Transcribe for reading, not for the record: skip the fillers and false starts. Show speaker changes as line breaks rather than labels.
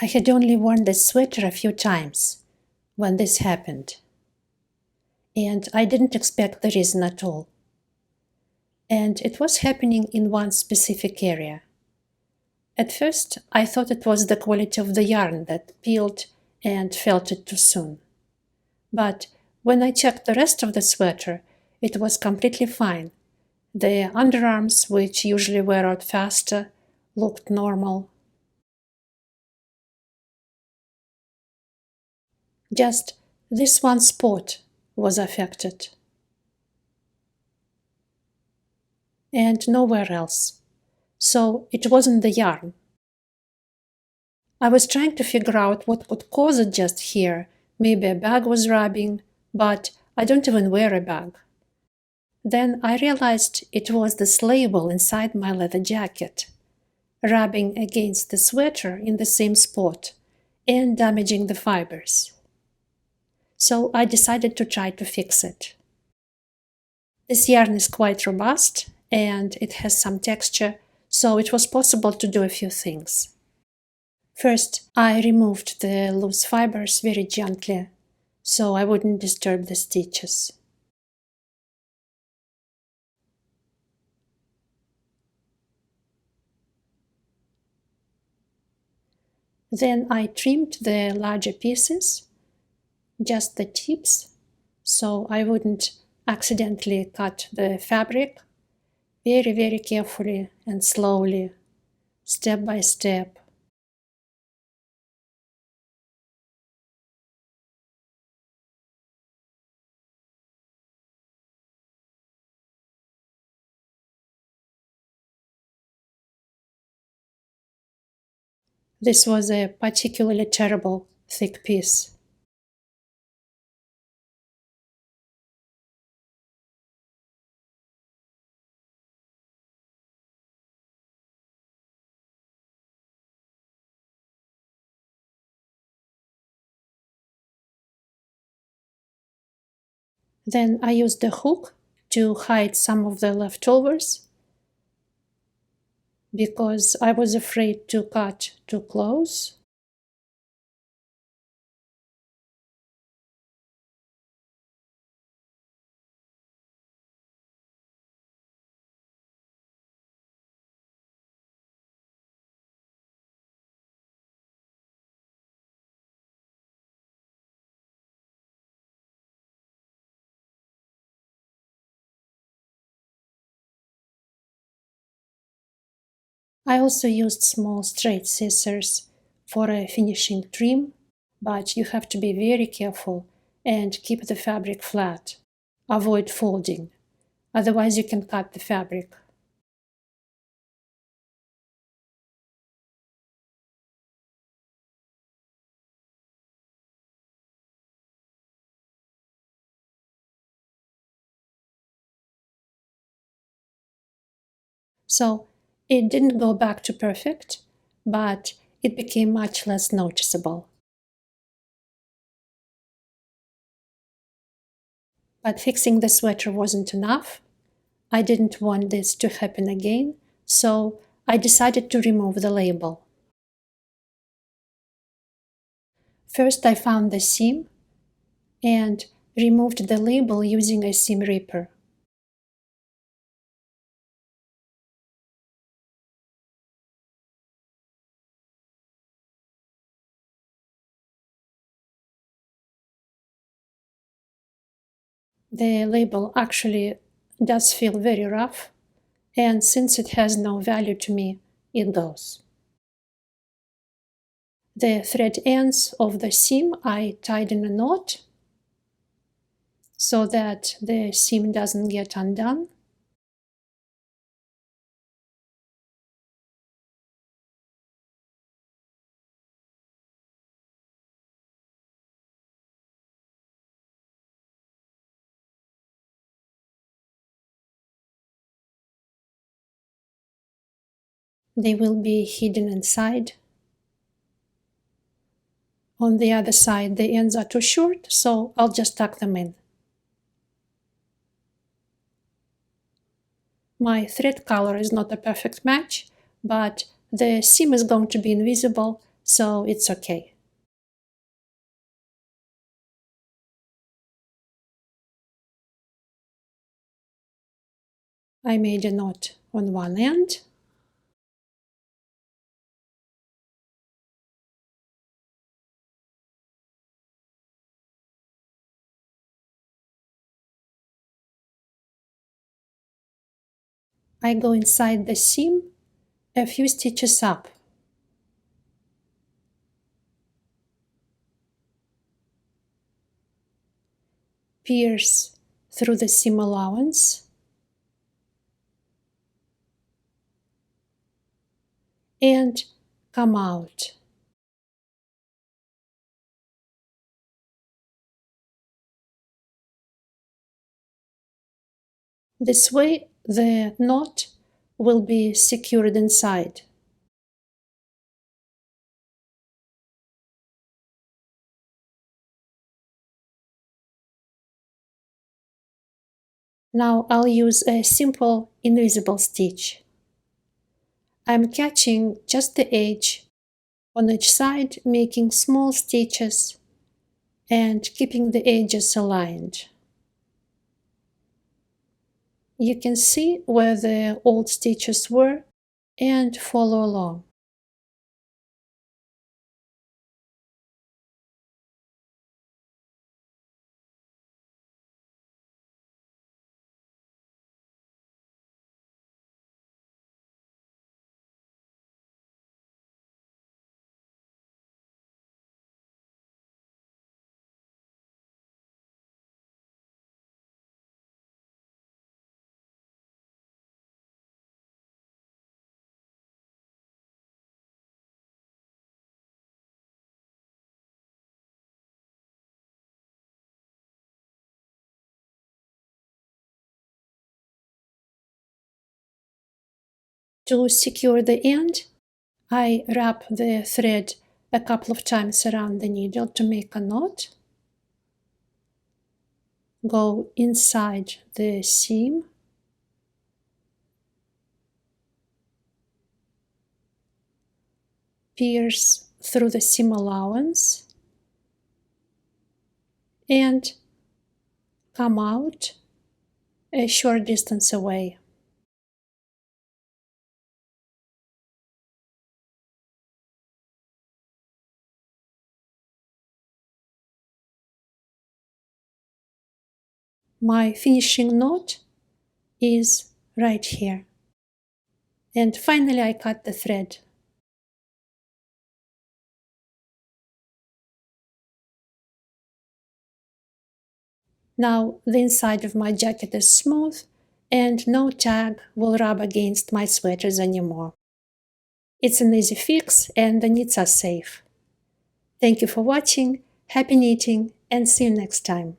I had only worn this sweater a few times when this happened, and I didn't expect the reason at all. And it was happening in one specific area. At first, I thought it was the quality of the yarn that peeled and felted too soon. But when I checked the rest of the sweater, it was completely fine. The underarms, which usually wear out faster, looked normal. Just this one spot was affected. And nowhere else. So it wasn't the yarn. I was trying to figure out what could cause it just here. Maybe a bag was rubbing, but I don't even wear a bag. Then I realized it was this label inside my leather jacket, rubbing against the sweater in the same spot and damaging the fibers. So I decided to try to fix it. This yarn is quite robust and it has some texture, so it was possible to do a few things. First, I removed the loose fibers very gently, so I wouldn't disturb the stitches. Then I trimmed the larger pieces, just the tips, so I wouldn't accidentally cut the fabric, very carefully and slowly, step by step. This was a particularly terrible thick piece. Then I used the hook to hide some of the leftovers because I was afraid to cut too close. I also used small straight scissors for a finishing trim, but you have to be very careful and keep the fabric flat. Avoid folding, otherwise you can cut the fabric. So it didn't go back to perfect, but it became much less noticeable. But fixing the sweater wasn't enough. I didn't want this to happen again, so I decided to remove the label. First, I found the seam and removed the label using a seam ripper. The label actually does feel very rough, and since it has no value to me, it goes. The thread ends of the seam I tied in a knot so that the seam doesn't get undone. They will be hidden inside. On the other side, the ends are too short, so I'll just tuck them in. My thread color is not a perfect match, but the seam is going to be invisible, so it's okay. I made a knot on one end. I go inside the seam a few stitches up. Pierce through the seam allowance and come out. This way the knot will be secured inside. Now I'll use a simple invisible stitch. I'm catching just the edge on each side, making small stitches and keeping the edges aligned. You can see where the old stitches were and follow along. To secure the end, I wrap the thread a couple of times around the needle to make a knot. Go inside the seam. Pierce through the seam allowance and come out a short distance away. My finishing knot is right here. And finally I cut the thread. Now the inside of my jacket is smooth and no tag will rub against my sweaters anymore. It's an easy fix and the knits are safe. Thank you for watching, happy knitting, and see you next time.